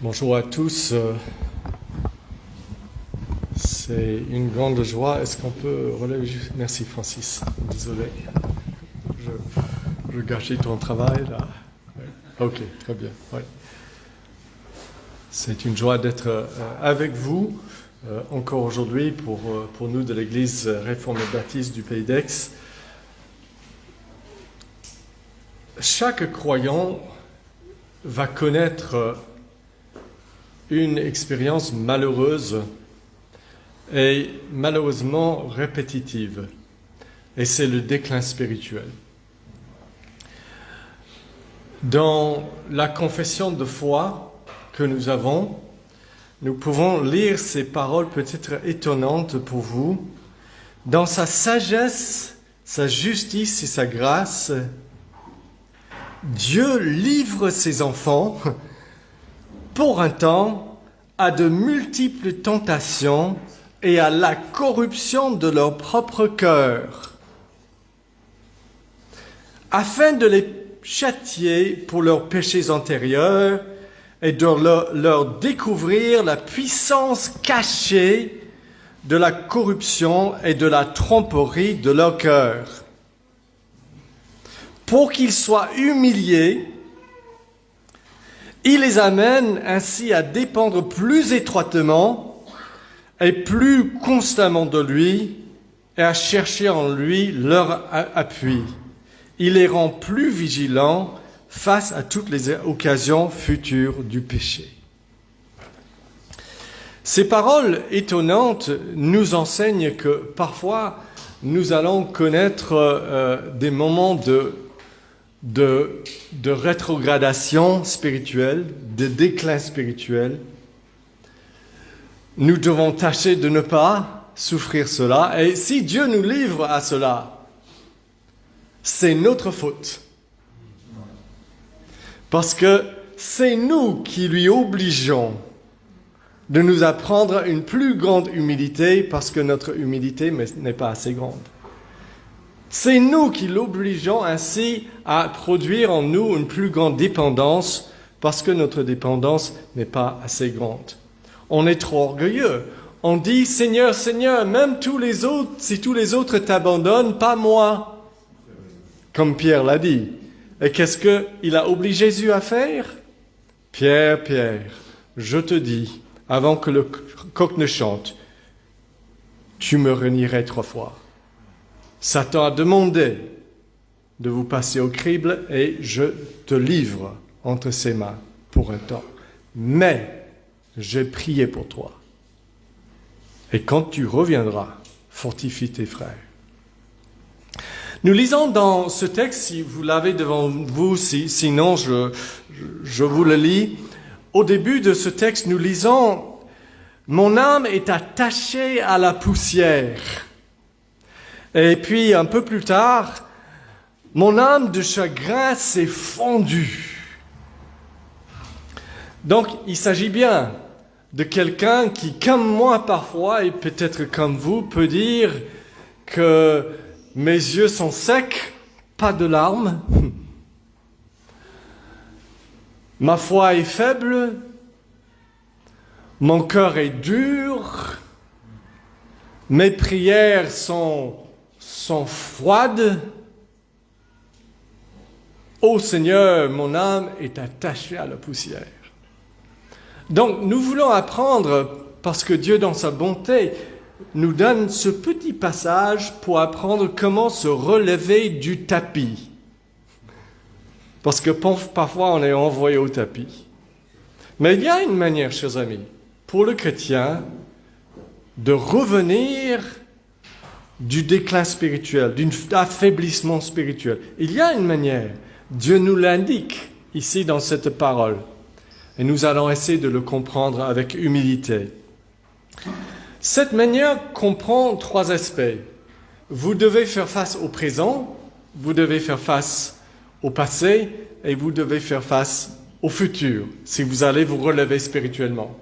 Bonjour à tous. C'est une grande joie. Est-ce qu'on peut relever? Merci Francis. Désolé. Je gâchais ton travail là. Ok, très bien. Ouais. C'est une joie d'être avec vous encore aujourd'hui pour nous de l'Église réformée baptiste du Pays d'Aix. Chaque croyant va connaître une expérience malheureuse et malheureusement répétitive, et c'est le déclin spirituel. Dans la confession de foi que nous avons, nous pouvons lire ces paroles peut-être étonnantes pour vous. Dans sa sagesse, sa justice et sa grâce, Dieu livre ses enfants pour un temps à de multiples tentations et à la corruption de leur propre cœur, afin de les châtier pour leurs péchés antérieurs et de leur découvrir la puissance cachée de la corruption et de la tromperie de leur cœur, pour qu'ils soient humiliés. Il les amène ainsi à dépendre plus étroitement et plus constamment de lui et à chercher en lui leur appui. Il les rend plus vigilants face à toutes les occasions futures du péché. Ces paroles étonnantes nous enseignent que parfois nous allons connaître des moments de rétrogradation spirituelle, de déclin spirituel. Nous devons tâcher de ne pas souffrir cela. Et si Dieu nous livre à cela, c'est notre faute. Parce que c'est nous qui lui obligeons de nous apprendre une plus grande humilité, parce que notre humilité n'est pas assez grande. C'est nous qui l'obligeons ainsi à produire en nous une plus grande dépendance, parce que notre dépendance n'est pas assez grande. On est trop orgueilleux. On dit « Seigneur, Seigneur, même tous les autres, si tous les autres t'abandonnent, pas moi », comme Pierre l'a dit. Et qu'est-ce qu'il a obligé Jésus à faire? « Pierre, Pierre, je te dis, avant que le coq ne chante, tu me renierais 3 fois. » Satan a demandé de vous passer au crible et je te livre entre ses mains pour un temps. Mais j'ai prié pour toi. Et quand tu reviendras, fortifie tes frères. Nous lisons dans ce texte, si vous l'avez devant vous, sinon je vous le lis. Au début de ce texte, nous lisons « Mon âme est attachée à la poussière ». Et puis, un peu plus tard, « Mon âme de chagrin s'est fondue ». Donc, il s'agit bien de quelqu'un qui, comme moi parfois, et peut-être comme vous, peut dire que mes yeux sont secs, pas de larmes. Ma foi est faible, mon cœur est dur, mes prières sont froides. Ô Seigneur, mon âme est attachée à la poussière. Donc, nous voulons apprendre, parce que Dieu, dans sa bonté, nous donne ce petit passage pour apprendre comment se relever du tapis. Parce que parfois, on est envoyé au tapis. Mais il y a une manière, chers amis, pour le chrétien, de revenir du déclin spirituel, d'un affaiblissement spirituel. Il y a une manière. Dieu nous l'indique ici dans cette parole. Et nous allons essayer de le comprendre avec humilité. Cette manière comprend 3 aspects. Vous devez faire face au présent, vous devez faire face au passé, et vous devez faire face au futur, si vous allez vous relever spirituellement.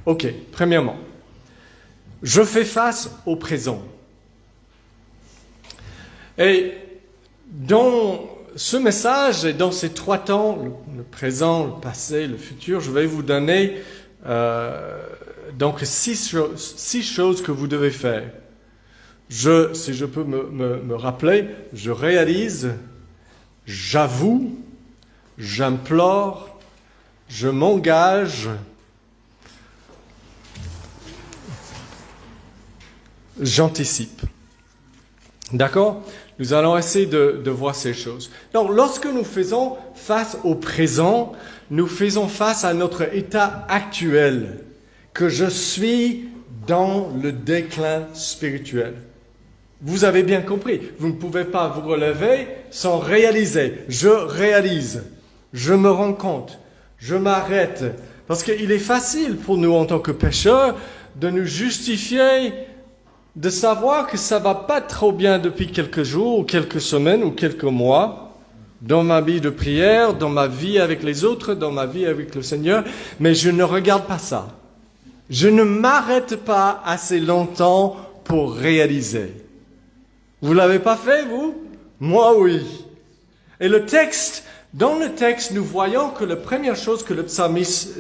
Ok, premièrement, je fais face au présent. Et dans ce message est dans ces 3 temps, le présent, le passé, le futur. Je vais vous donner donc 6 choses que vous devez faire. Si je peux me rappeler, je réalise, j'avoue, j'implore, je m'engage, j'anticipe. D'accord? Nous allons essayer de voir ces choses. Donc, lorsque nous faisons face au présent, nous faisons face à notre état actuel, que je suis dans le déclin spirituel. Vous avez bien compris, vous ne pouvez pas vous relever sans réaliser. Je réalise, je me rends compte, je m'arrête. Parce qu'il est facile pour nous en tant que pécheurs de nous justifier, de savoir que ça va pas trop bien depuis quelques jours, ou quelques semaines, ou quelques mois, dans ma vie de prière, dans ma vie avec les autres, dans ma vie avec le Seigneur, mais je ne regarde pas ça. Je ne m'arrête pas assez longtemps pour réaliser. Vous l'avez pas fait, vous? Moi, oui. Et dans le texte, nous voyons que la première chose que le psalmiste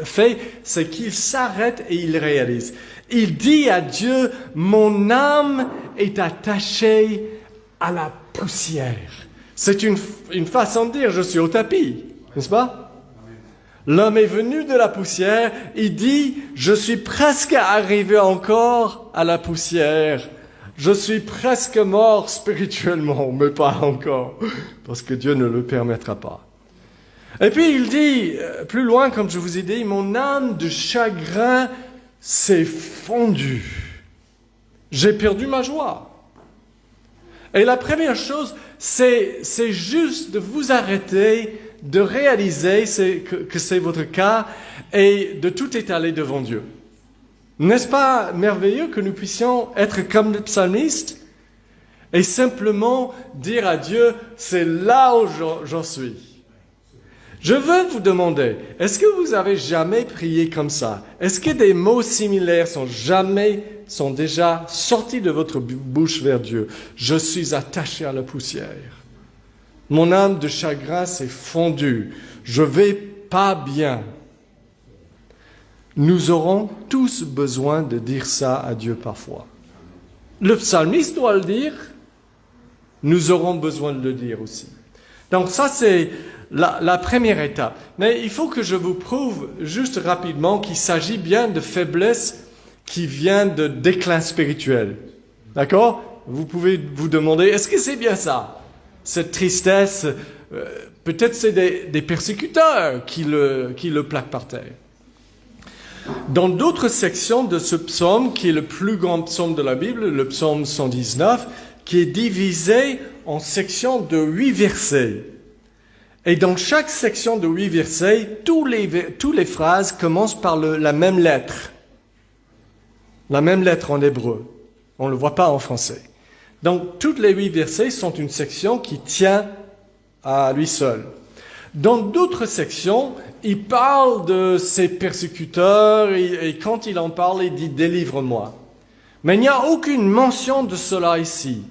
fait, c'est qu'il s'arrête et il réalise. Il dit à Dieu, mon âme est attachée à la poussière. C'est une façon de dire, je suis au tapis, n'est-ce pas? L'homme est venu de la poussière, il dit, je suis presque arrivé encore à la poussière. Je suis presque mort spirituellement, mais pas encore, parce que Dieu ne le permettra pas. Et puis il dit, plus loin, comme je vous ai dit, mon âme de chagrin s'est fondue. J'ai perdu ma joie. Et la première chose, c'est juste de vous arrêter, de réaliser que c'est votre cas et de tout étaler devant Dieu. N'est-ce pas merveilleux que nous puissions être comme le psalmiste et simplement dire à Dieu, c'est là où j'en suis. Je veux vous demander, est-ce que vous avez jamais prié comme ça? Est-ce que des mots similaires sont déjà sortis de votre bouche vers Dieu? Je suis attaché à la poussière. Mon âme de chagrin s'est fondue. Je vais pas bien. Nous aurons tous besoin de dire ça à Dieu parfois. Le psalmiste doit le dire. Nous aurons besoin de le dire aussi. Donc ça, c'est la première étape. Mais il faut que je vous prouve juste rapidement qu'il s'agit bien de faiblesse qui vient de déclin spirituel. D'accord? Vous pouvez vous demander, est-ce que c'est bien ça? Cette tristesse, peut-être c'est des persécuteurs qui le plaquent par terre. Dans d'autres sections de ce psaume, qui est le plus grand psaume de la Bible, le psaume 119, qui est divisé en sections de 8 versets. Et dans chaque section de 8 versets, toutes les phrases commencent par la même lettre. La même lettre en hébreu. On ne le voit pas en français. Donc, toutes les 8 versets sont une section qui tient à lui seul. Dans d'autres sections, il parle de ses persécuteurs et quand il en parle, il dit « délivre-moi ». Mais il n'y a aucune mention de cela ici.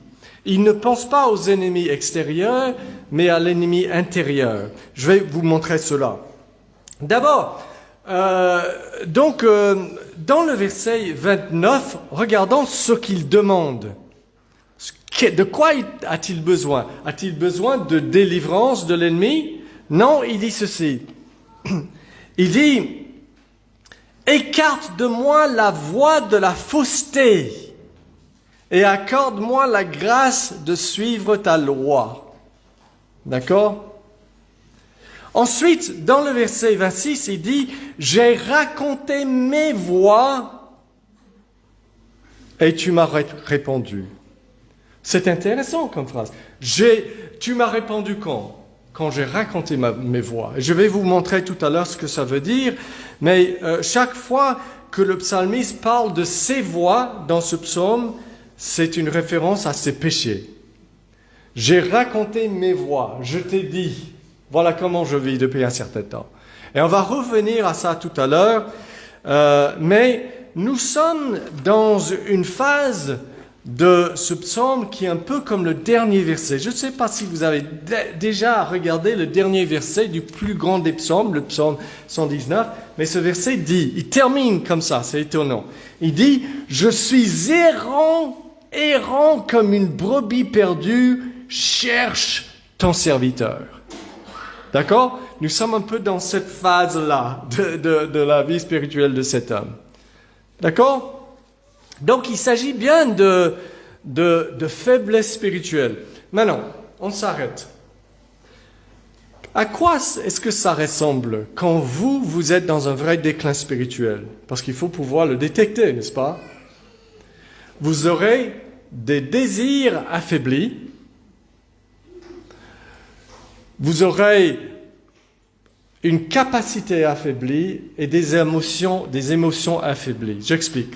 Il ne pense pas aux ennemis extérieurs, mais à l'ennemi intérieur. Je vais vous montrer cela. D'abord, dans le verset 29, regardons ce qu'il demande. De quoi a-t-il besoin? A-t-il besoin de délivrance de l'ennemi? Non, il dit ceci. Il dit, écarte de moi la voie de la fausseté et accorde-moi la grâce de suivre ta loi. D'accord? Ensuite, dans le verset 26, il dit, j'ai raconté mes voies et tu m'as répondu. C'est intéressant comme phrase. Tu m'as répondu quand j'ai raconté mes voies. Je vais vous montrer tout à l'heure ce que ça veut dire, mais chaque fois que le psalmiste parle de ses voies dans ce psaume, c'est une référence à ses péchés. J'ai raconté mes voies, je t'ai dit, voilà comment je vis depuis un certain temps. Et on va revenir à ça tout à l'heure, mais nous sommes dans une phase de ce psaume qui est un peu comme le dernier verset. Je ne sais pas si vous avez déjà regardé le dernier verset du plus grand des psaumes, le psaume 119, mais ce verset dit, il termine comme ça, c'est étonnant. Il dit, « Je suis errant comme une brebis perdue, cherche ton serviteur. » D'accord? Nous sommes un peu dans cette phase-là de la vie spirituelle de cet homme. D'accord? Donc, il s'agit bien de faiblesse spirituelle. Maintenant, on s'arrête. À quoi est-ce que ça ressemble quand vous êtes dans un vrai déclin spirituel? Parce qu'il faut pouvoir le détecter, n'est-ce pas? Vous aurez des désirs affaiblis. Vous aurez une capacité affaiblie et des émotions affaiblies. J'explique.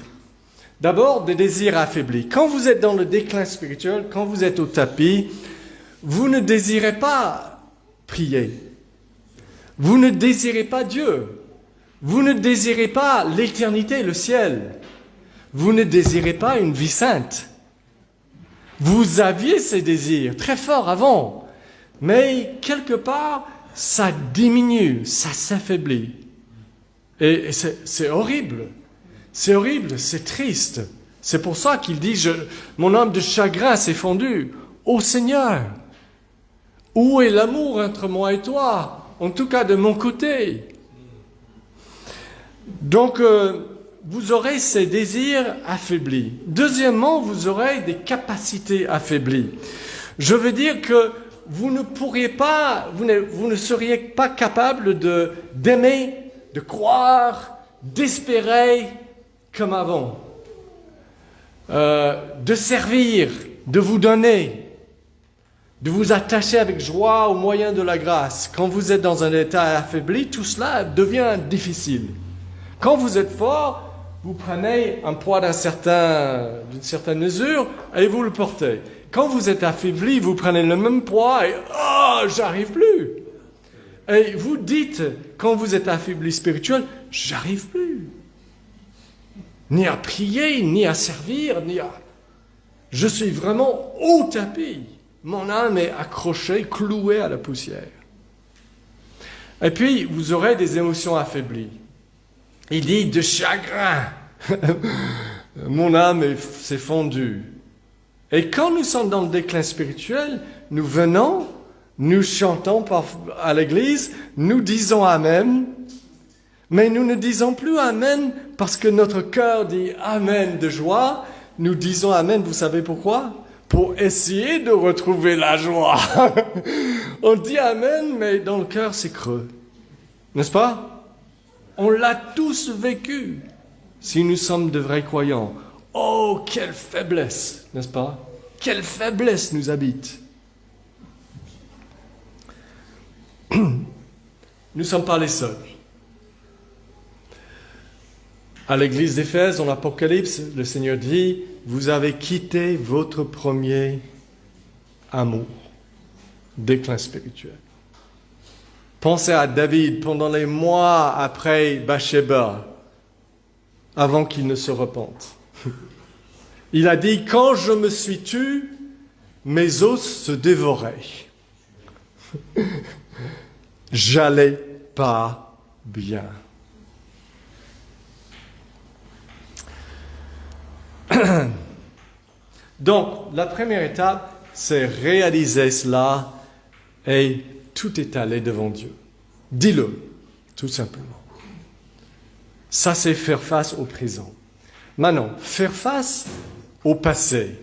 D'abord, des désirs affaiblis. Quand vous êtes dans le déclin spirituel, quand vous êtes au tapis, vous ne désirez pas prier. Vous ne désirez pas Dieu. Vous ne désirez pas l'éternité, le ciel. Vous ne désirez pas une vie sainte. Vous aviez ces désirs très forts avant, mais quelque part, ça diminue, ça s'affaiblit. Et c'est horrible. C'est horrible, c'est triste. C'est pour ça qu'il dit, mon âme de chagrin s'est fondue. Ô Seigneur, où est l'amour entre moi et toi? En tout cas de mon côté. Donc, vous aurez ces désirs affaiblis. Deuxièmement, vous aurez des capacités affaiblies. Je veux dire que vous ne seriez pas capable d'aimer, de croire, d'espérer comme avant, de servir, de vous donner, de vous attacher avec joie aux moyens de la grâce. Quand vous êtes dans un état affaibli, tout cela devient difficile. Quand vous êtes fort, vous prenez un poids d'une certaine mesure et vous le portez. Quand vous êtes affaibli, vous prenez le même poids et « j'arrive plus !» Et vous dites, quand vous êtes affaibli spirituel, « j'arrive plus !» Ni à prier, ni à servir, ni à... Je suis vraiment au tapis. Mon âme est accrochée, clouée à la poussière. Et puis, vous aurez des émotions affaiblies. Il dit de chagrin. Mon âme s'est fondue. Et quand nous sommes dans le déclin spirituel, nous venons, nous chantons à l'église, nous disons Amen, mais nous ne disons plus Amen parce que notre cœur dit Amen de joie. Nous disons Amen, vous savez pourquoi? Pour essayer de retrouver la joie. On dit Amen, mais dans le cœur, c'est creux. N'est-ce pas? On l'a tous vécu, si nous sommes de vrais croyants. Oh, quelle faiblesse, n'est-ce pas? Quelle faiblesse nous habite. Nous ne sommes pas les seuls. À l'église d'Éphèse, en Apocalypse, le Seigneur dit, vous avez quitté votre premier amour, déclin spirituel. Pensez à David pendant les mois après Bathsheba, avant qu'il ne se repente. Il a dit, quand je me suis tu, mes os se dévoraient. J'allais pas bien. Donc, la première étape, c'est réaliser cela et tout est allé devant Dieu. Dis-le, tout simplement. Ça, c'est faire face au présent. Maintenant, faire face au passé.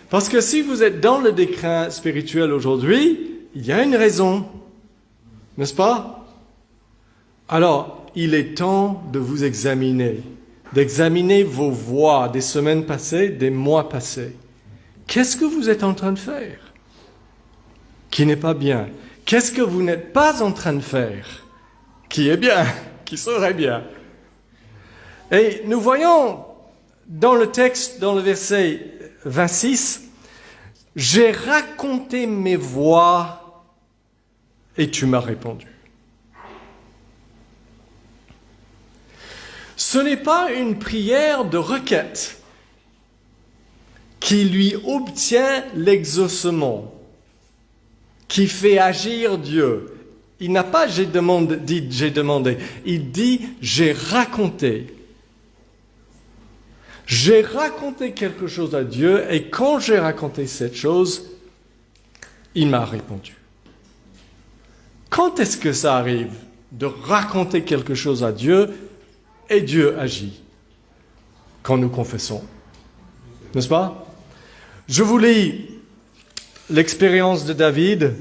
Parce que si vous êtes dans le déclin spirituel aujourd'hui, il y a une raison, n'est-ce pas? Alors, il est temps de vous examiner, d'examiner vos voies des semaines passées, des mois passés. Qu'est-ce que vous êtes en train de faire qui n'est pas bien? Qu'est-ce que vous n'êtes pas en train de faire qui est bien, qui serait bien? Et nous voyons dans le texte, dans le verset 26, « J'ai raconté mes voies et tu m'as répondu. » Ce n'est pas une prière de requête qui lui obtient l'exaucement, qui fait agir Dieu. Il n'a pas dit j'ai demandé, il dit j'ai raconté. J'ai raconté quelque chose à Dieu et quand j'ai raconté cette chose, il m'a répondu. Quand est-ce que ça arrive de raconter quelque chose à Dieu et Dieu agit? Quand nous confessons. N'est-ce pas? Je vous lis l'expérience de David.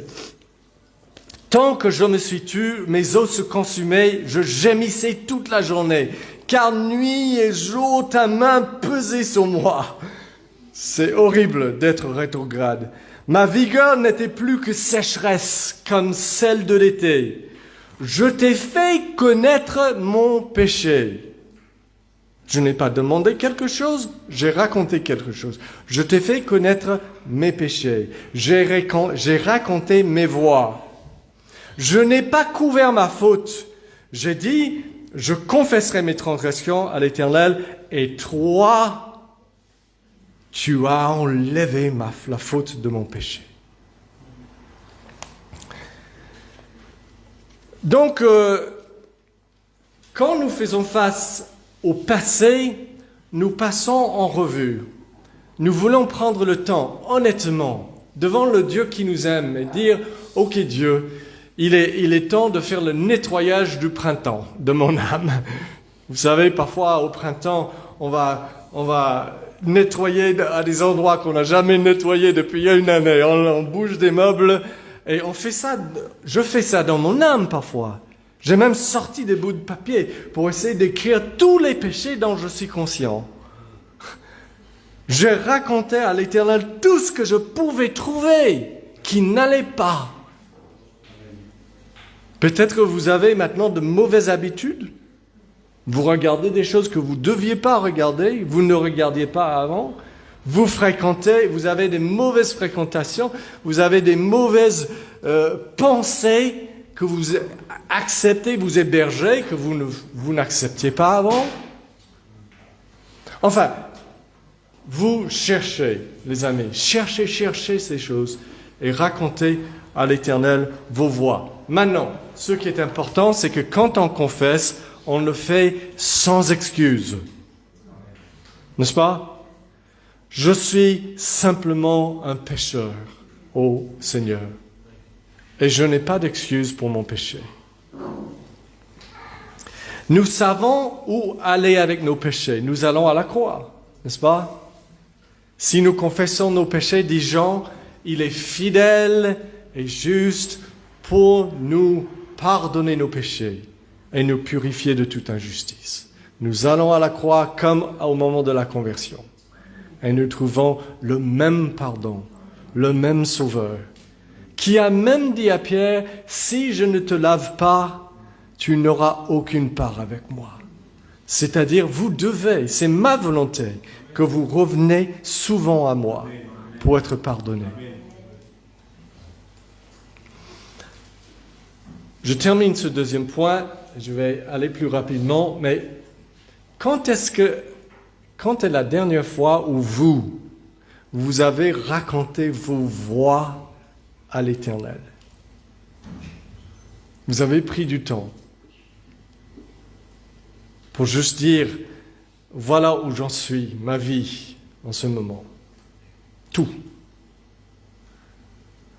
Tant que je me suis tu, mes os se consumaient, je gémissais toute la journée, car nuit et jour ta main pesait sur moi. C'est horrible d'être rétrograde. Ma vigueur n'était plus que sécheresse, comme celle de l'été. Je t'ai fait connaître mon péché. Je n'ai pas demandé quelque chose, j'ai raconté quelque chose. Je t'ai fait connaître mes péchés. J'ai raconté mes voies. Je n'ai pas couvert ma faute. J'ai dit, je confesserai mes transgressions à l'Éternel, et toi, tu as enlevé la faute de mon péché. Donc, quand nous faisons face au passé, nous passons en revue. Nous voulons prendre le temps, honnêtement, devant le Dieu qui nous aime et dire, « Ok Dieu, il est temps de faire le nettoyage du printemps de mon âme. » Vous savez, parfois au printemps, on va nettoyer à des endroits qu'on n'a jamais nettoyés depuis une année. On bouge des meubles et on fait ça. Je fais ça dans mon âme parfois. J'ai même sorti des bouts de papier pour essayer d'écrire tous les péchés dont je suis conscient. J'ai raconté à l'Éternel tout ce que je pouvais trouver qui n'allait pas. Peut-être que vous avez maintenant de mauvaises habitudes. Vous regardez des choses que vous ne deviez pas regarder, vous ne regardiez pas avant. Vous fréquentez, vous avez des mauvaises fréquentations, vous avez des mauvaises pensées que vous acceptez, vous hébergez, que vous n'acceptiez pas avant. Enfin, vous cherchez, les amis, cherchez ces choses et racontez à l'Éternel vos voies. Maintenant, ce qui est important, c'est que quand on confesse, on le fait sans excuse. N'est-ce pas? Je suis simplement un pécheur, ô Seigneur, et je n'ai pas d'excuse pour mon péché. Nous savons où aller avec nos péchés. Nous allons à la croix, n'est-ce pas? Si nous confessons nos péchés, dit Jean, il est fidèle et juste pour nous pardonner nos péchés et nous purifier de toute injustice. Nous allons à la croix comme au moment de la conversion. Et nous trouvons le même pardon, le même Sauveur, qui a même dit à Pierre, « Si je ne te lave pas, tu n'auras aucune part avec moi. » C'est-à-dire, vous devez, c'est ma volonté, que vous revenez souvent à moi pour être pardonné. Je termine ce deuxième point, je vais aller plus rapidement, mais quand est la dernière fois où vous avez raconté vos voies à l'Éternel? Vous avez pris du temps pour juste dire, voilà où j'en suis, ma vie en ce moment. Tout.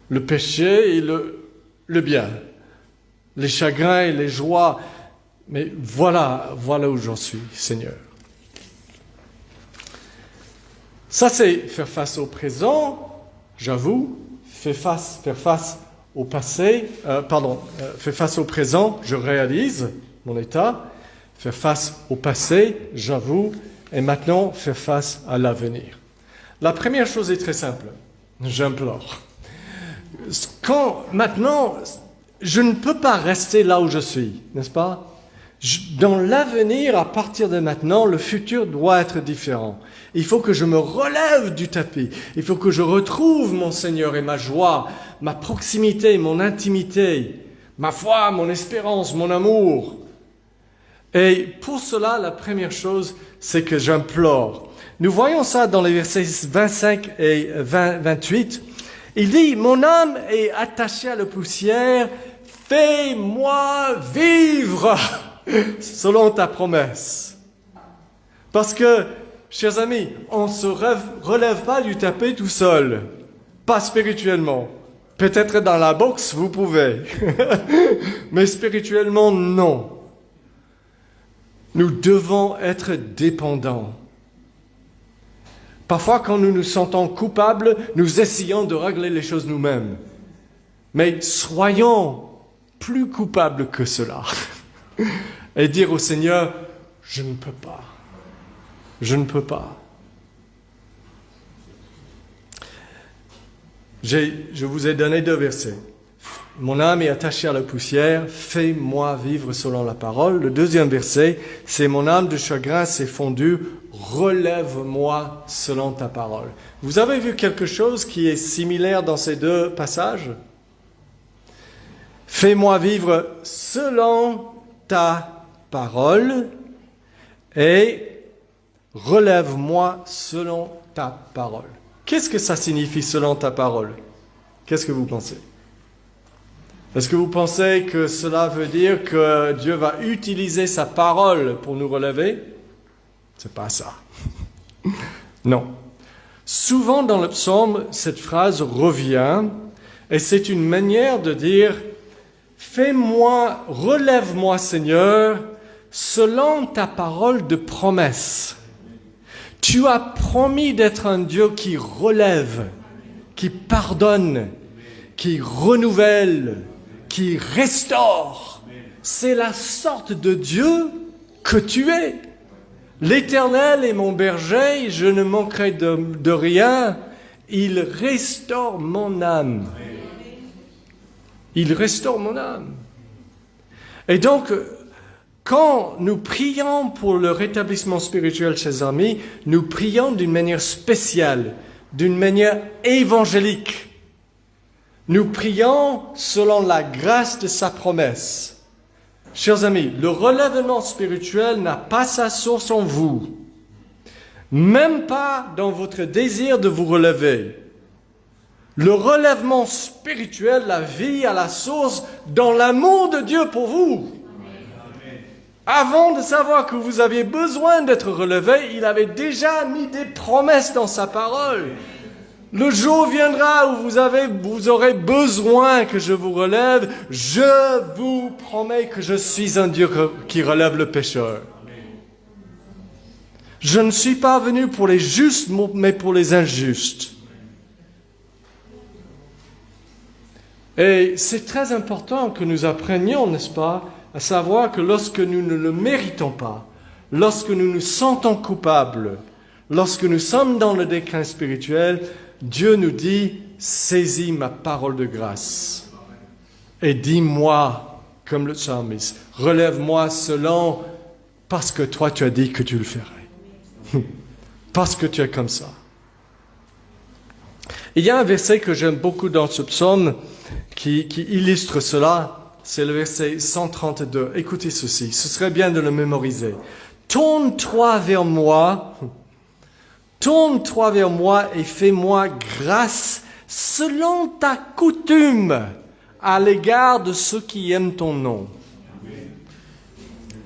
Le péché et le bien. Les chagrins et les joies. Mais voilà où j'en suis, Seigneur. Ça, c'est faire face au présent, j'avoue. Faire face au passé, faire face au présent, je réalise mon état. Faire face au passé, j'avoue. Et maintenant, faire face à l'avenir. La première chose est très simple. J'implore. Maintenant, je ne peux pas rester là où je suis, n'est-ce pas? Dans l'avenir, à partir de maintenant, le futur doit être différent. Il faut que je me relève du tapis. Il faut que je retrouve mon Seigneur et ma joie, ma proximité, mon intimité, ma foi, mon espérance, mon amour. Et pour cela, la première chose, c'est que j'implore. Nous voyons ça dans les versets 25 et 28. Il dit, mon âme est attachée à la poussière, fais-moi vivre selon ta promesse. Parce que, chers amis, on ne se relève pas du tapis tout seul, pas spirituellement. Peut-être dans la boxe, vous pouvez, mais spirituellement, non. Nous devons être dépendants. Parfois, quand nous nous sentons coupables, nous essayons de régler les choses nous-mêmes. Mais soyons plus coupables que cela. Et dire au Seigneur, je ne peux pas. Je ne peux pas. Je vous ai donné 2 versets. Mon âme est attachée à la poussière, fais-moi vivre selon la parole. Le 2e verset, c'est mon âme de chagrin s'est fondue, relève-moi selon ta parole. Vous avez vu quelque chose qui est similaire dans ces 2 passages? Fais-moi vivre selon ta parole et relève-moi selon ta parole. Qu'est-ce que ça signifie selon ta parole? Qu'est-ce que vous pensez? Est-ce que vous pensez que cela veut dire que Dieu va utiliser sa parole pour nous relever? C'est pas ça. Non. Souvent dans le psaume, cette phrase revient et c'est une manière de dire « Fais-moi, relève-moi Seigneur, selon ta parole de promesse. » Tu as promis d'être un Dieu qui relève, qui pardonne, qui renouvelle, qui restaure. C'est la sorte de Dieu que tu es. L'Éternel est mon berger, je ne manquerai de rien. Il restaure mon âme. Il restaure mon âme. Et donc, quand nous prions pour le rétablissement spirituel, chers amis, nous prions d'une manière spéciale, d'une manière évangélique. Nous prions selon la grâce de sa promesse. Chers amis, le relèvement spirituel n'a pas sa source en vous, même pas dans votre désir de vous relever. Le relèvement spirituel, la vie à la source dans l'amour de Dieu pour vous. Avant de savoir que vous aviez besoin d'être relevé, il avait déjà mis des promesses dans sa parole. Le jour viendra où vous aurez besoin que je vous relève. Je vous promets que je suis un Dieu qui relève le pécheur. Je ne suis pas venu pour les justes, mais pour les injustes. Et c'est très important que nous apprenions, n'est-ce pas, à savoir que lorsque nous ne le méritons pas, lorsque nous nous sentons coupables, lorsque nous sommes dans le déclin spirituel, Dieu nous dit, saisis ma parole de grâce et dis-moi, comme le psalmiste, relève-moi selon, parce que toi tu as dit que tu le ferais. Parce que tu es comme ça. Il y a un verset que j'aime beaucoup dans ce psaume qui illustre cela. C'est le verset 132. Écoutez ceci, ce serait bien de le mémoriser. Tourne-toi vers moi et fais-moi grâce selon ta coutume à l'égard de ceux qui aiment ton nom.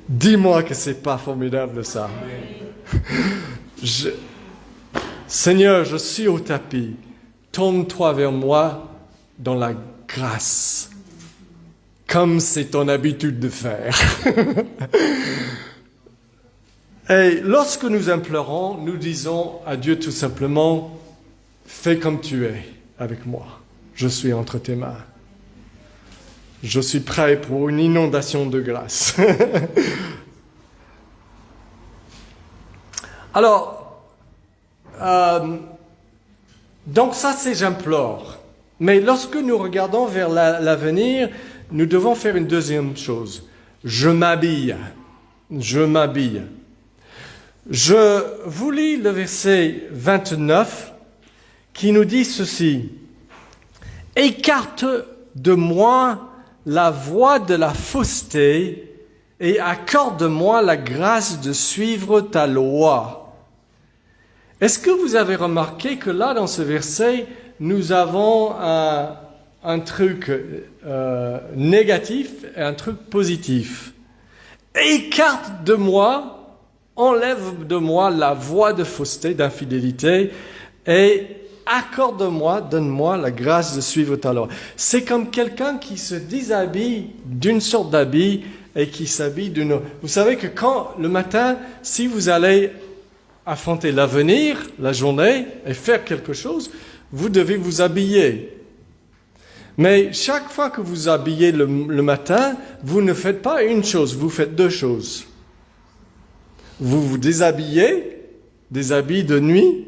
Dis-moi que c'est pas formidable ça. Seigneur, je suis au tapis. Tourne-toi vers moi dans la grâce. Comme c'est ton habitude de faire. Et lorsque nous implorons, nous disons à Dieu tout simplement, fais comme tu es avec moi. Je suis entre tes mains. Je suis prêt pour une inondation de grâce. Alors, donc ça c'est j'implore. Mais lorsque nous regardons vers l'avenir, nous devons faire une deuxième chose. Je m'habille. Je m'habille. Je vous lis le verset 29 qui nous dit ceci. Écarte de moi la voie de la fausseté et accorde-moi la grâce de suivre ta loi. Est-ce que vous avez remarqué que là, dans ce verset, nous avons un truc négatif et un truc positif? Écarte de moi, enlève de moi la voie de fausseté, d'infidélité, et accorde-moi, donne-moi la grâce de suivre ta loi. C'est comme quelqu'un qui se déshabille d'une sorte d'habit et qui s'habille d'une autre. Vous savez que quand, le matin, si vous allez affronter l'avenir, la journée, et faire quelque chose, vous devez vous habiller. Mais chaque fois que vous habillez le matin, vous ne faites pas une chose, vous faites deux choses. Vous vous déshabillez, des habits de nuit,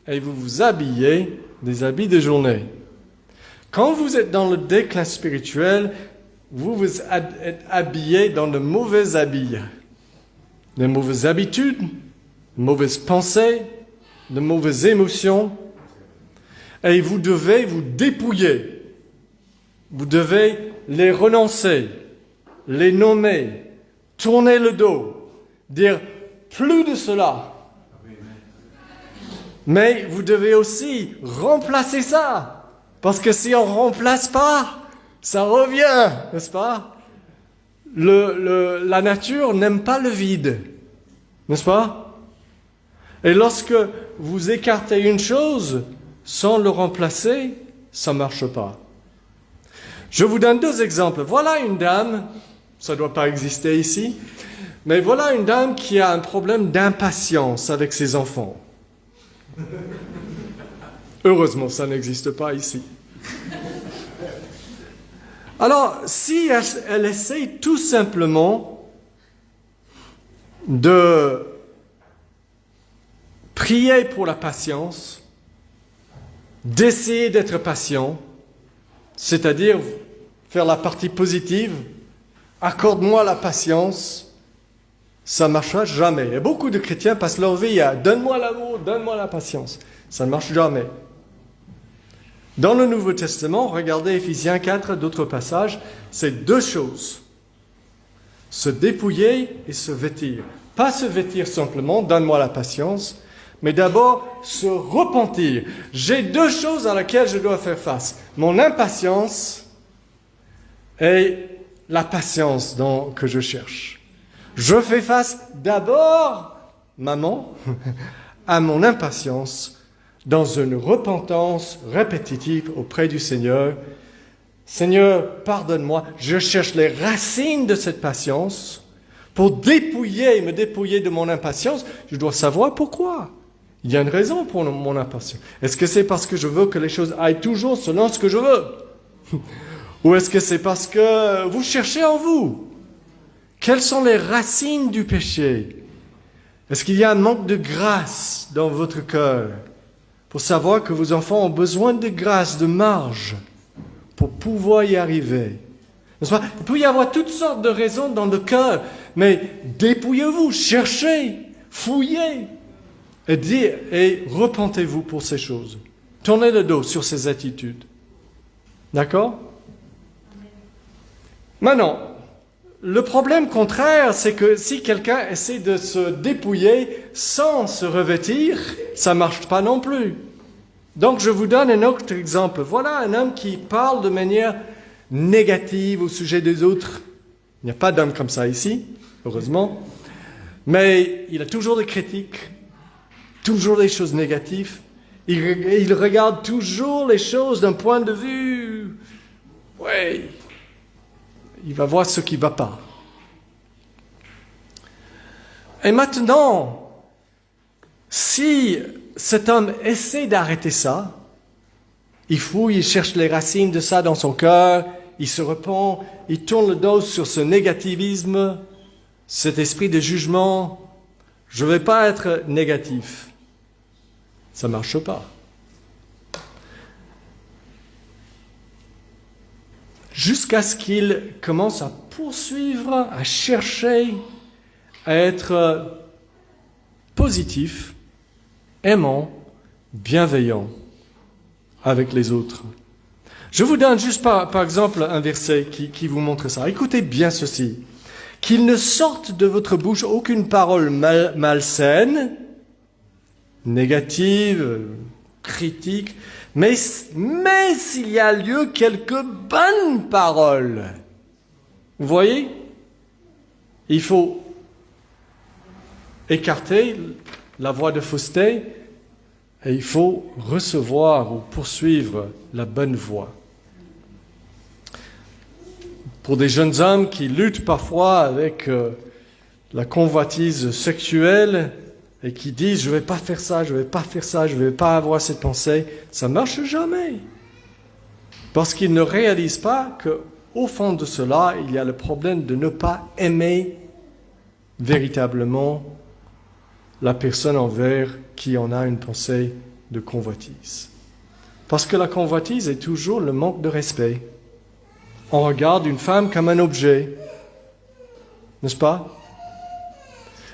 et vous vous habillez des habits de journée. Quand vous êtes dans le déclin spirituel, vous vous êtes habillé dans de mauvais habits, de mauvaises habitudes, de mauvaises pensées, de mauvaises émotions, et vous devez vous dépouiller. Vous devez les renoncer, les nommer, tourner le dos, dire plus de cela. Mais vous devez aussi remplacer ça, parce que si on ne remplace pas, ça revient, n'est-ce pas? La nature n'aime pas le vide, n'est-ce pas? Et lorsque vous écartez une chose sans le remplacer, ça ne marche pas. Je vous donne deux exemples. Voilà une dame, ça ne doit pas exister ici, mais voilà une dame qui a un problème d'impatience avec ses enfants. Heureusement, ça n'existe pas ici. Alors, si elle essaie tout simplement de prier pour la patience, d'essayer d'être patient, c'est-à-dire faire la partie positive, accorde-moi la patience, ça ne marchera jamais. Et beaucoup de chrétiens passent leur vie à donne-moi l'amour, donne-moi la patience. Ça ne marche jamais. Dans le Nouveau Testament, regardez Éphésiens 4, d'autres passages, c'est deux choses. Se dépouiller et se vêtir. Pas se vêtir simplement, donne-moi la patience, mais d'abord se repentir. J'ai deux choses à laquelle je dois faire face. Mon impatience et la patience que je cherche. Je fais face d'abord, maman, à mon impatience dans une repentance répétitive auprès du Seigneur. Seigneur, pardonne-moi, je cherche les racines de cette patience pour me dépouiller de mon impatience. Je dois savoir pourquoi. Il y a une raison pour mon impatience. Est-ce que c'est parce que je veux que les choses aillent toujours selon ce que je veux? Ou est-ce que c'est parce que vous cherchez en vous? Quelles sont les racines du péché? Est-ce qu'il y a un manque de grâce dans votre cœur pour savoir que vos enfants ont besoin de grâce, de marge pour pouvoir y arriver? Il peut y avoir toutes sortes de raisons dans le cœur, mais dépouillez-vous, cherchez, fouillez et repentez-vous pour ces choses. Tournez le dos sur ces attitudes. D'accord? Maintenant, le problème contraire, c'est que si quelqu'un essaie de se dépouiller sans se revêtir, ça ne marche pas non plus. Donc, je vous donne un autre exemple. Voilà un homme qui parle de manière négative au sujet des autres. Il n'y a pas d'homme comme ça ici, heureusement. Mais il a toujours des critiques, toujours des choses négatives. Il regarde toujours les choses d'un point de vue... Oui, il va voir ce qui ne va pas. Et maintenant, si cet homme essaie d'arrêter ça, il fouille, il cherche les racines de ça dans son cœur, il se repent, il tourne le dos sur ce négativisme, cet esprit de jugement. Je ne vais pas être négatif. Ça ne marche pas. Jusqu'à ce qu'il commence à poursuivre, à chercher, à être positif, aimant, bienveillant avec les autres. Je vous donne juste par exemple un verset qui vous montre ça. Écoutez bien ceci. Qu'il ne sorte de votre bouche aucune parole malsaine, négatives, critiques, mais s'il y a lieu quelques bonnes paroles, vous voyez, il faut écarter la voie de fausseté et il faut recevoir ou poursuivre la bonne voie. Pour des jeunes hommes qui luttent parfois avec la convoitise sexuelle et qui disent « je ne vais pas faire ça, je ne vais pas faire ça, je ne vais pas avoir cette pensée », ça ne marche jamais. Parce qu'ils ne réalisent pas qu'au fond de cela, il y a le problème de ne pas aimer véritablement la personne envers qui en a une pensée de convoitise. Parce que la convoitise est toujours le manque de respect. On regarde une femme comme un objet, n'est-ce pas?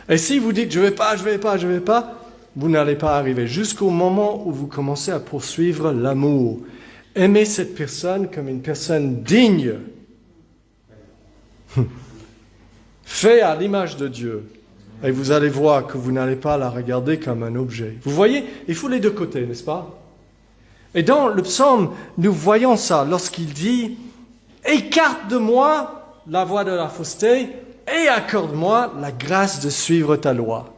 Et si vous dites « je vais pas », vous n'allez pas arriver jusqu'au moment où vous commencez à poursuivre l'amour. Aimez cette personne comme une personne digne, fait à l'image de Dieu. Et vous allez voir que vous n'allez pas la regarder comme un objet. Vous voyez, il faut les deux côtés, n'est-ce pas? Et dans le psaume, nous voyons ça lorsqu'il dit « écarte de moi la voie de la fausseté et accorde-moi la grâce de suivre ta loi. »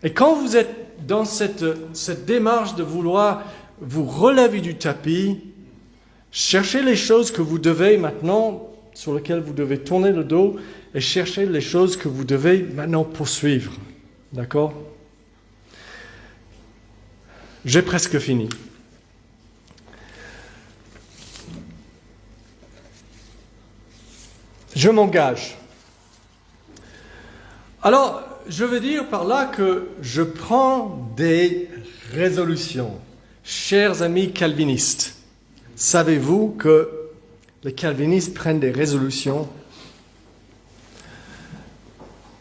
Et quand vous êtes dans cette démarche de vouloir vous relever du tapis, cherchez les choses que vous devez maintenant, sur lesquelles vous devez tourner le dos, et cherchez les choses que vous devez maintenant poursuivre. D'accord? J'ai presque fini. Je m'engage. Alors, je veux dire par là que je prends des résolutions. Chers amis calvinistes, savez-vous que les calvinistes prennent des résolutions?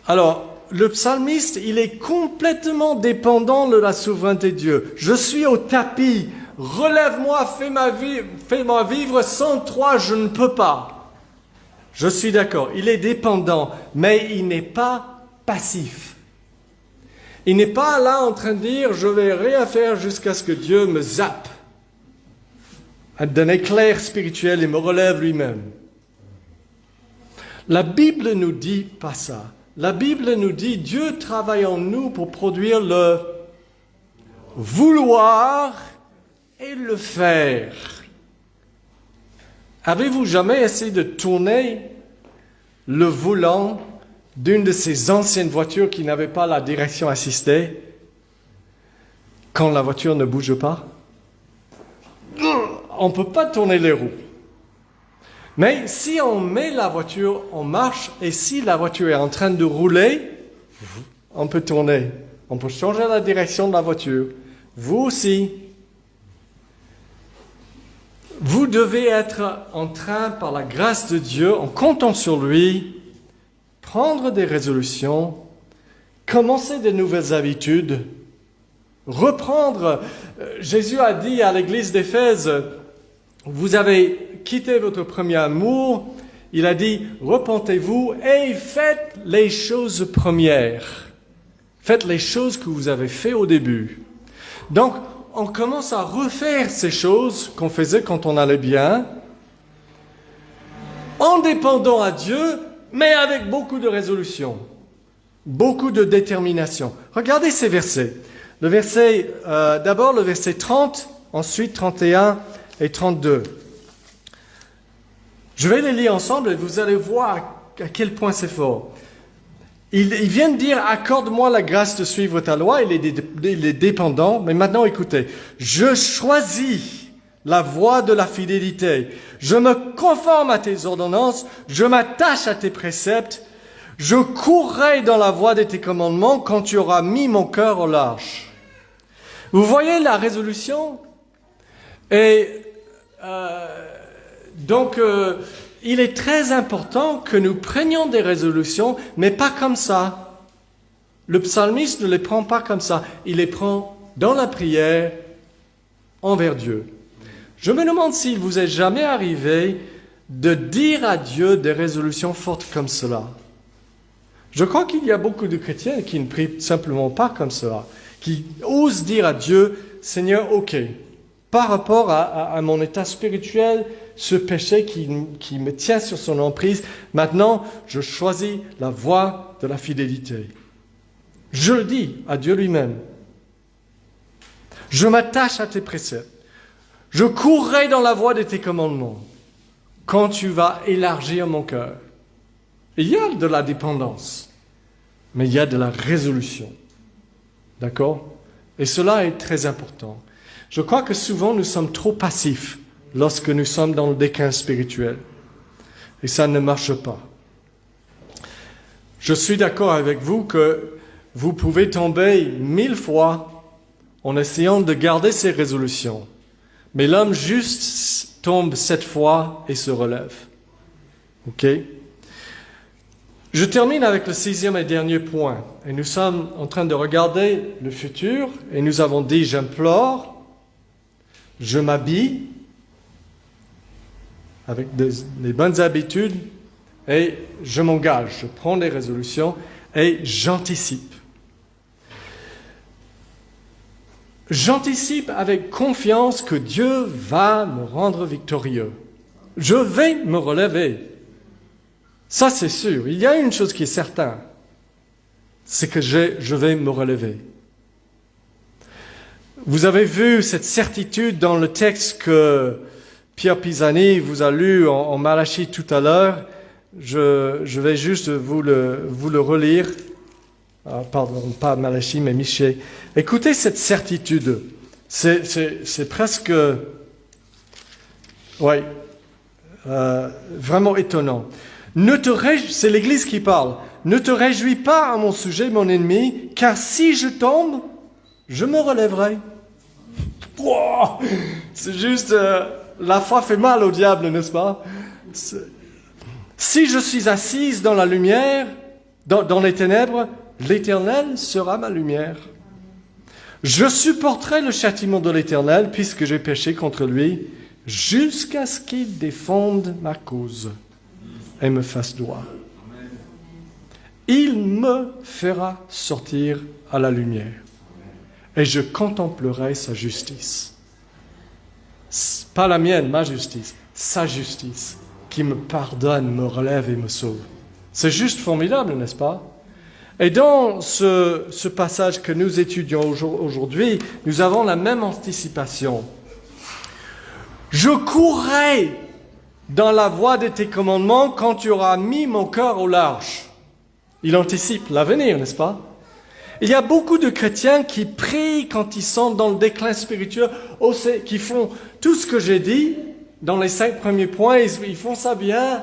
Alors, le psalmiste, il est complètement dépendant de la souveraineté de Dieu. Je suis au tapis, relève-moi, fais-moi vivre, sans toi, je ne peux pas. Je suis d'accord, il est dépendant, mais il n'est pas passif. Il n'est pas là en train de dire, je vais rien faire jusqu'à ce que Dieu me zappe d'un éclair spirituel et me relève lui-même. La Bible nous dit pas ça. La Bible nous dit, Dieu travaille en nous pour produire le vouloir et le faire. Avez-vous jamais essayé de tourner le volant d'une de ces anciennes voitures qui n'avaient pas la direction assistée quand la voiture ne bouge pas? On ne peut pas tourner les roues. Mais si on met la voiture en marche et si la voiture est en train de rouler, on peut tourner. On peut changer la direction de la voiture. Vous aussi. Vous devez être en train, par la grâce de Dieu, en comptant sur lui, prendre des résolutions, commencer de nouvelles habitudes, reprendre. Jésus a dit à l'église d'Éphèse, vous avez quitté votre premier amour. Il a dit, repentez-vous et faites les choses premières. Faites les choses que vous avez fait au début. Donc, on commence à refaire ces choses qu'on faisait quand on allait bien, en dépendant à Dieu, mais avec beaucoup de résolution, beaucoup de détermination. Regardez ces versets. D'abord le verset 30, ensuite 31 et 32. Je vais les lire ensemble et vous allez voir à quel point c'est fort. Il vient de dire, accorde-moi la grâce de suivre ta loi, il est dépendant, mais maintenant écoutez, je choisis la voie de la fidélité, je me conforme à tes ordonnances, je m'attache à tes préceptes, je courrai dans la voie de tes commandements quand tu auras mis mon cœur au large. Vous voyez la résolution? Et donc, il est très important que nous prenions des résolutions, mais pas comme ça. Le psalmiste ne les prend pas comme ça. Il les prend dans la prière envers Dieu. Je me demande s'il vous est jamais arrivé de dire à Dieu des résolutions fortes comme cela. Je crois qu'il y a beaucoup de chrétiens qui ne prient simplement pas comme cela. qui ose dire à Dieu, Seigneur, ok, par rapport à mon état spirituel, ce péché qui me tient sur son emprise, maintenant, je choisis la voie de la fidélité. Je le dis à Dieu lui-même. Je m'attache à tes préceptes. Je courrai dans la voie de tes commandements quand tu vas élargir mon cœur. Il y a de la dépendance, mais il y a de la résolution. D'accord? Et cela est très important. Je crois que souvent nous sommes trop passifs lorsque nous sommes dans le déclin spirituel. Et ça ne marche pas. Je suis d'accord avec vous que vous pouvez tomber 1000 fois en essayant de garder ses résolutions. Mais l'homme juste tombe 7 fois et se relève. OK? Je termine avec le 6e et dernier point. Et nous sommes en train de regarder le futur. Et nous avons dit, j'implore, je m'habille avec des bonnes habitudes et je m'engage, je prends des résolutions et j'anticipe. J'anticipe avec confiance que Dieu va me rendre victorieux. Je vais me relever. Ça, c'est sûr. Il y a une chose qui est certaine, c'est que je vais me relever. Vous avez vu cette certitude dans le texte que Pierre Pisani vous a lu en Malachie tout à l'heure. Je vais juste vous le relire. Pardon, pas Malachie, mais Michée. Écoutez cette certitude. C'est presque... Ouais. Vraiment étonnant. C'est l'Église qui parle. Ne te réjouis pas à mon sujet, mon ennemi, car si je tombe, je me relèverai. Wow, c'est juste... la foi fait mal au diable, n'est-ce pas? Si je suis assise dans la lumière, dans les ténèbres, l'Éternel sera ma lumière. Je supporterai le châtiment de l'Éternel, puisque j'ai péché contre lui, jusqu'à ce qu'il défende ma cause et me fasse droit. Il me fera sortir à la lumière, et je contemplerai sa justice. Pas la mienne, ma justice, sa justice, qui me pardonne, me relève et me sauve. C'est juste formidable, n'est-ce pas? Et dans ce passage que nous étudions aujourd'hui, nous avons la même anticipation. Je courrai dans la voie de tes commandements quand tu auras mis mon cœur au large. Il anticipe l'avenir, n'est-ce pas? Il y a beaucoup de chrétiens qui prient quand ils sont dans le déclin spirituel, qui font tout ce que j'ai dit dans les 5 premiers points, ils font ça bien,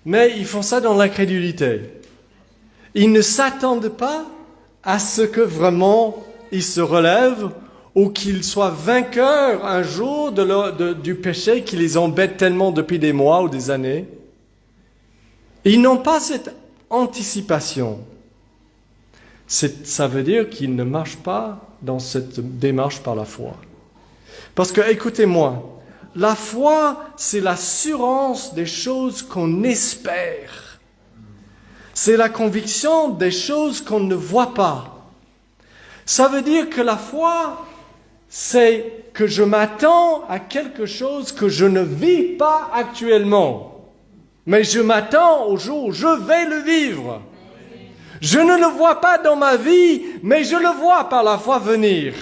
mais ils font ça dans l'incrédulité. Ils ne s'attendent pas à ce que vraiment ils se relèvent ou qu'ils soient vainqueurs un jour du péché qui les embête tellement depuis des mois ou des années. Ils n'ont pas cette anticipation. Ça veut dire qu'ils ne marchent pas dans cette démarche par la foi. Parce que, écoutez-moi, la foi, c'est l'assurance des choses qu'on espère. C'est la conviction des choses qu'on ne voit pas. Ça veut dire que la foi, c'est que je m'attends à quelque chose que je ne vis pas actuellement. Mais je m'attends au jour où je vais le vivre. Je ne le vois pas dans ma vie, mais je le vois par la foi venir.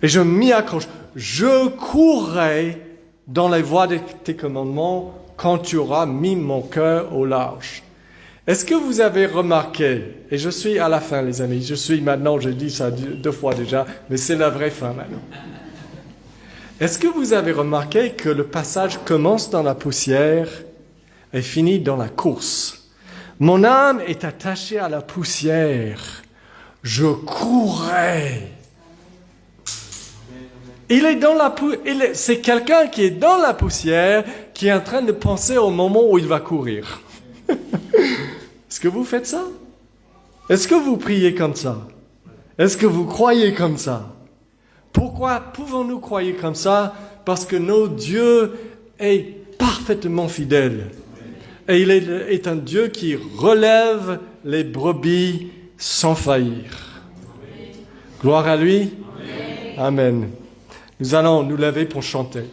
Et je m'y accroche. Je courrai dans les voies de tes commandements quand tu auras mis mon cœur au large. Est-ce que vous avez remarqué, et je suis à la fin les amis, j'ai dit ça 2 fois déjà, mais c'est la vraie fin maintenant. Est-ce que vous avez remarqué que le passage commence dans la poussière et finit dans la course? Mon âme est attachée à la poussière. Je courrai. C'est quelqu'un qui est dans la poussière qui est en train de penser au moment où il va courir. Est-ce que vous faites ça? Est-ce que vous priez comme ça? Est-ce que vous croyez comme ça? Pourquoi pouvons-nous croire comme ça? Parce que notre Dieu est parfaitement fidèle. Et il est un Dieu qui relève les brebis sans faillir. Gloire à lui. Amen. Nous allons nous lever pour chanter.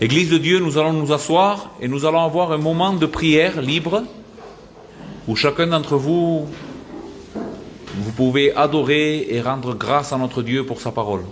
Église de Dieu, nous allons nous asseoir et nous allons avoir un moment de prière libre où chacun d'entre vous, vous pouvez adorer et rendre grâce à notre Dieu pour sa parole.